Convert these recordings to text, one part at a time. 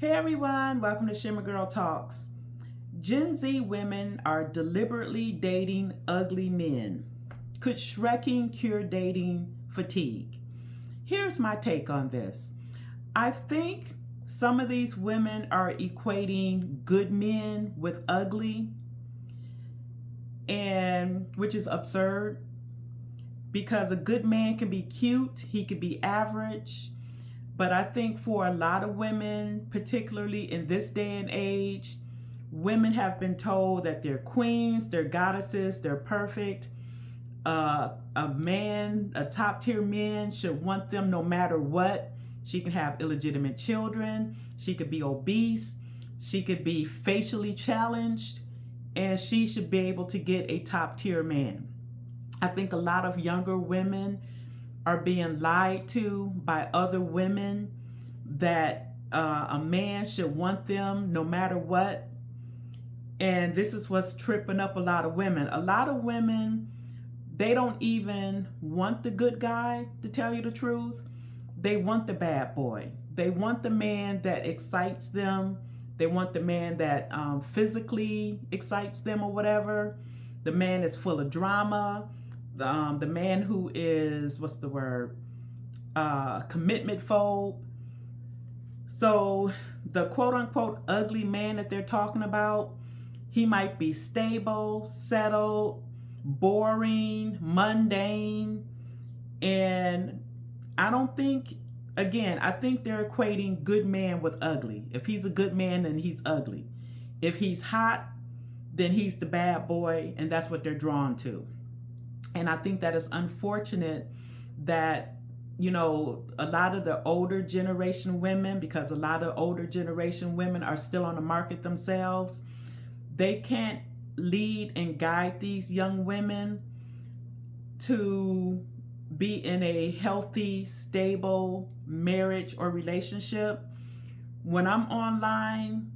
Hey everyone, welcome to Shimmer Girl Talks. Gen Z women are deliberately dating ugly men. Could shrekking cure dating fatigue? Here's my take on this. I think some of these women are equating good men with ugly, and which is absurd because a good man can be cute, he could be average. But I think for a lot of women, particularly in this day and age, women have been told that they're queens, they're goddesses, they're perfect. A top tier man should want them no matter what. She can have illegitimate children. She could be obese. She could be facially challenged. And she should be able to get a top tier man. I think a lot of younger women are being lied to by other women that a man should want them no matter what. And this is what's tripping up a lot of women. A lot of women, they don't even want the good guy, to tell you the truth. They want the bad boy. They want the man that excites them. They want the man that physically excites them or whatever. The man that's full of drama. The man who is, commitment phobe. So the quote unquote ugly man that they're talking about, he might be stable, settled, boring, mundane. And I think they're equating good man with ugly. If he's a good man, then he's ugly. If he's hot, then he's the bad boy, and that's what they're drawn to. And I think that it's unfortunate that, a lot of the older generation women, because a lot of older generation women are still on the market themselves, they can't lead and guide these young women to be in a healthy, stable marriage or relationship. When I'm online,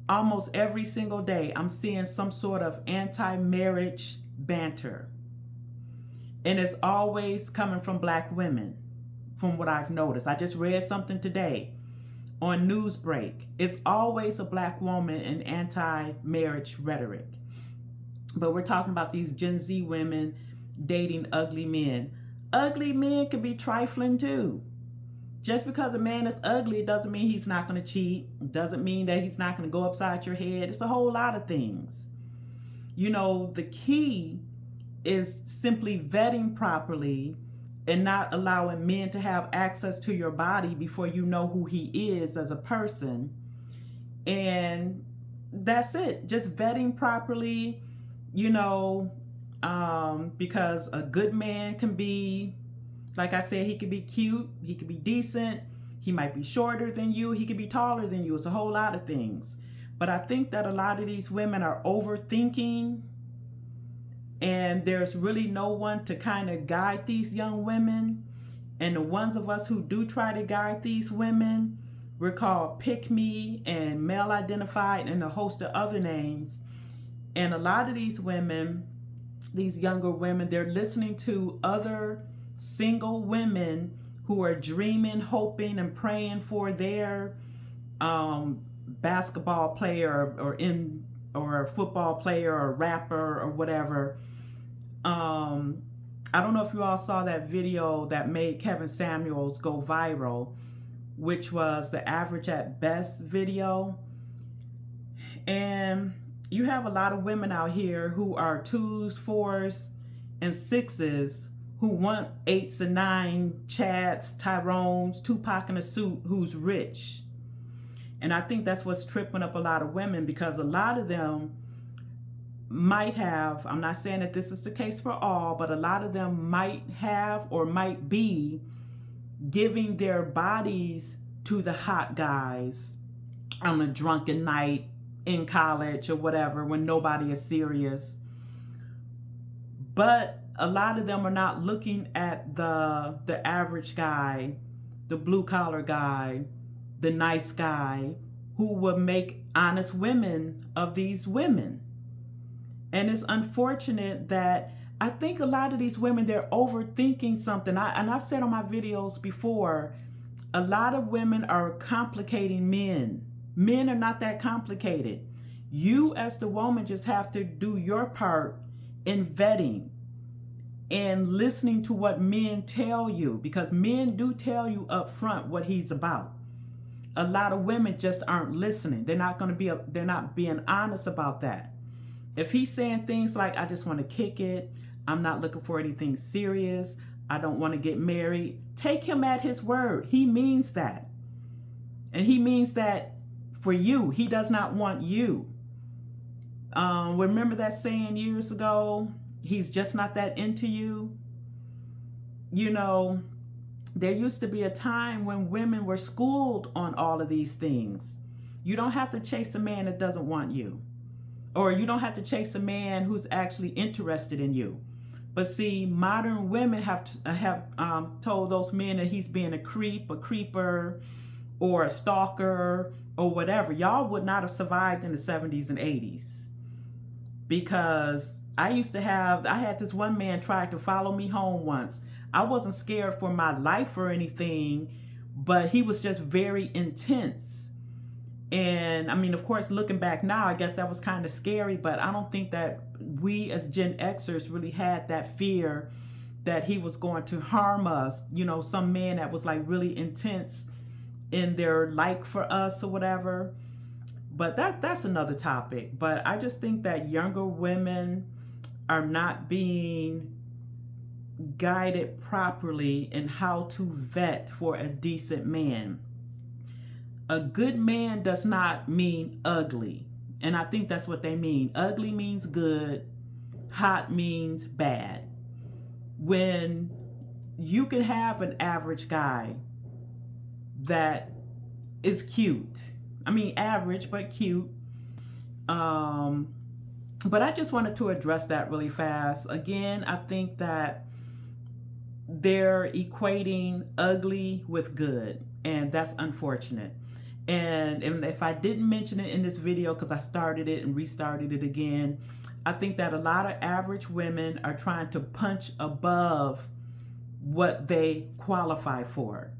almost every single day, I'm seeing some sort of anti-marriage banter. And it's always coming from Black women, from what I've noticed. I just read something today on Newsbreak. It's always a Black woman in anti-marriage rhetoric. But we're talking about these Gen Z women dating ugly men. Ugly men can be trifling too. Just because a man is ugly, it doesn't mean he's not going to cheat. It doesn't mean that he's not going to go upside your head. It's a whole lot of things. The key is simply vetting properly and not allowing men to have access to your body before you know who he is as a person. And that's it. Just vetting properly, because a good man can be, like I said, he could be cute, he could be decent, he might be shorter than you, he could be taller than you. It's a whole lot of things. But I think that a lot of these women are overthinking, and there's really no one to kind of guide these young women. And the ones of us who do try to guide these women, we're called pick me and male identified and a host of other names. And a lot of these women, these younger women, they're listening to other single women who are dreaming, hoping, and praying for their basketball player or a football player or rapper or whatever. I don't know if you all saw that video that made Kevin Samuels go viral, which was the Average at Best video. And you have a lot of women out here who are 2s, 4s, and 6s who want 8s and 9 Chads, Tyrones, Tupac in a suit who's rich. And I think that's what's tripping up a lot of women, because a lot of them might have, I'm not saying that this is the case for all, but a lot of them might have or might be giving their bodies to the hot guys on a drunken night in college or whatever when nobody is serious. But a lot of them are not looking at the average guy, the blue collar guy, the nice guy who would make honest women of these women. And it's unfortunate that I think a lot of these women, they're overthinking something. And I've said on my videos before, A lot of women are complicating men. Men are not that complicated. You as the woman just have to do your part in vetting and listening to what men tell you, because men do tell you up front what he's about. A lot of women just aren't listening. They're not being honest about that. If he's saying things like, I just want to kick it, I'm not looking for anything serious, I don't want to get married, take him at his word. He means that. And he means that for you. He does not want you. Remember that saying years ago, he's just not that into you? You know, there used to be a time when women were schooled on all of these things. You don't have to chase a man that doesn't want you. Or you don't have to chase a man who's actually interested in you. But see, modern women have told those men that he's being a creep, a creeper, or a stalker, or whatever. Y'all would not have survived in the 70s and 80s. Because I had this one man try to follow me home once. I wasn't scared for my life or anything, but he was just very intense. And I mean, of course, looking back now, I guess that was kind of scary, but I don't think that we as Gen Xers really had that fear that he was going to harm us. You know, some man that was like really intense in their like for us or whatever. But that's another topic. But I just think that younger women are not being guided properly in how to vet for a decent man. A good man does not mean ugly. And I think that's what they mean. Ugly means good. Hot means bad. When you can have an average guy that is cute. I mean, average, but cute. But I just wanted to address that really fast. Again, I think that they're equating ugly with good, and that's unfortunate. And if I didn't mention it in this video, because I started it and restarted it again, I think that a lot of average women are trying to punch above what they qualify for.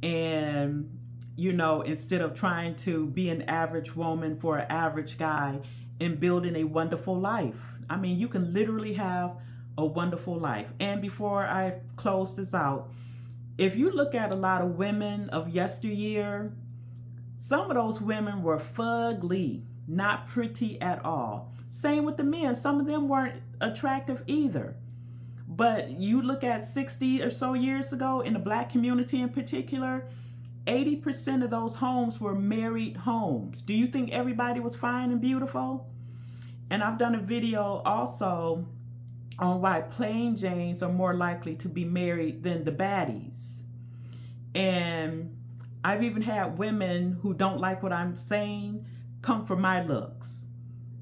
And, you know, instead of trying to be an average woman for an average guy and building a wonderful life. I mean, you can literally have a wonderful life. And before I close this out, if you look at a lot of women of yesteryear, some of those women were fugly, not pretty at all. Same with the men. Some of them weren't attractive either. But you look at 60 or so years ago, in the Black community in particular, 80% of those homes were married homes. Do you think everybody was fine and beautiful? And I've done a video also on why plain Janes are more likely to be married than the baddies. And I've even had women who don't like what I'm saying come for my looks,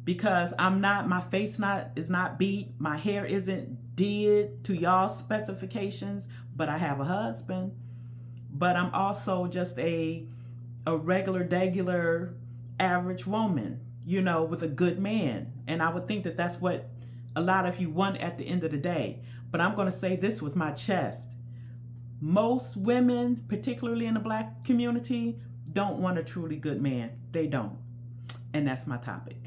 because my face is not beat, my hair isn't did to y'all's specifications, but I have a husband. But I'm also just a regular average woman, you know, with a good man. And I would think that that's what a lot of you want at the end of the day. But I'm going to say this with my chest. Most women, particularly in the Black community, don't want a truly good man. They don't. And that's my topic.